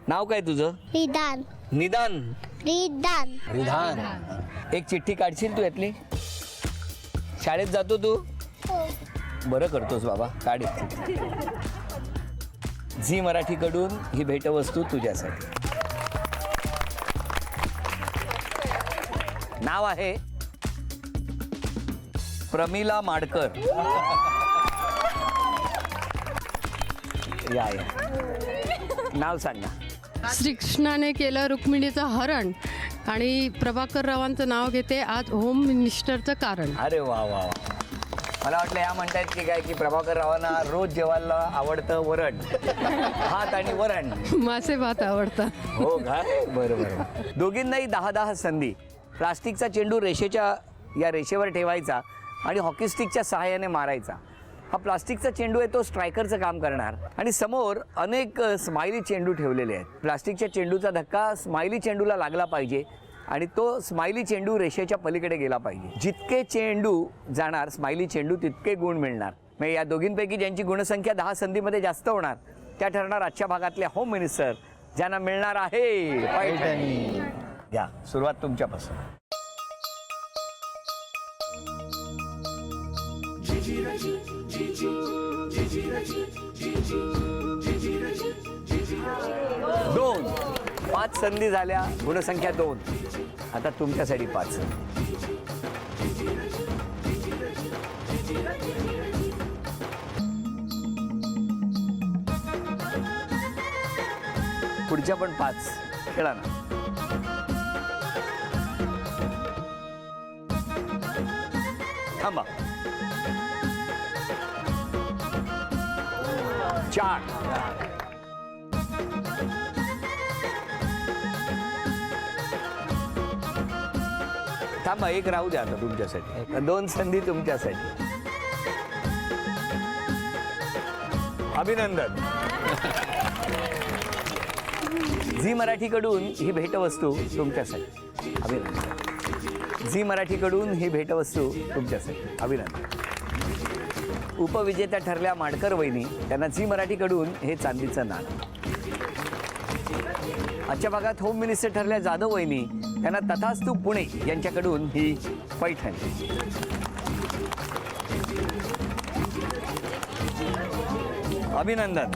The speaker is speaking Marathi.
नाव काय तुझं? रिदान निदान. रिदान रिधान. एक चिठ्ठी काढशील तू यातली? शाळेत जातो तू? बरं करतोस बाबा, काढ एक चिठ्ठी. झी मराठीकडून ही भेटवस्तू तुझ्यासाठी. नाव आहे प्रमिला माडकर. या नाव सांग ना. श्रीकृष्णाने केलं रुक्मिणीचं हरण आणि प्रभाकर रावांचं नाव घेते आज होम मिनिस्टरचं कारण. अरे वा वा वा. मला वाटलं या म्हणतायत की काय की प्रभाकर रावांना रोज जेवायला आवडतं वरण, भात आणि वरण. मासे भात आवडतात. हो का? बरं बरं. दोघींनाही 10-10 संधी. प्लास्टिकचा चेंडू या रेषेवर ठेवायचा आणि हॉकी स्टिकच्या सहाय्याने मारायचा. हा प्लास्टिकचा चेंडू आहे तो स्ट्रायकरचं काम करणार आणि समोर अनेक स्माइली चेंडू ठेवलेले आहेत. प्लास्टिकच्या चेंडूचा धक्का स्माइली चेंडूला लागला पाहिजे आणि तो स्माइली चेंडू रेषेच्या पलीकडे गेला पाहिजे. जितके चेंडू जाणार स्माइली चेंडू तितके गुण मिळणार. म्हणजे या दोघींपैकी ज्यांची गुणसंख्या 10 संधीमध्ये जास्त होणार त्या ठरणार आजच्या भागातले होम मिनिस्टर, ज्यांना मिळणार आहे पैठणी. या सुरुवात तुमच्यापासून. दोन. 5 संधी झाल्या, गुणसंख्या 2. आता तुमच्यासाठी 5. पुढच्या पण 5 खेळा ना. थांबा. 4. थांबा, एक राहू द्या आता तुमच्यासाठी. 2 संधी तुमच्यासाठी. अभिनंदन. झी मराठीकडून ही भेटवस्तू तुमच्यासाठी. अभिनंदन. झी मराठीकडून ही भेटवस्तू तुमच्यासाठी. अभिनंदन. उपविजेत्या ठरल्या माडकर वहिनी, त्यांना झी मराठीकडून हे चांदीचं नाणं. आजच्या भागात होम मिनिस्टर ठरल्या जाधव वहिनी, त्यांना तथास्तू पुणे यांच्याकडून ही पैठणी. अभिनंदन.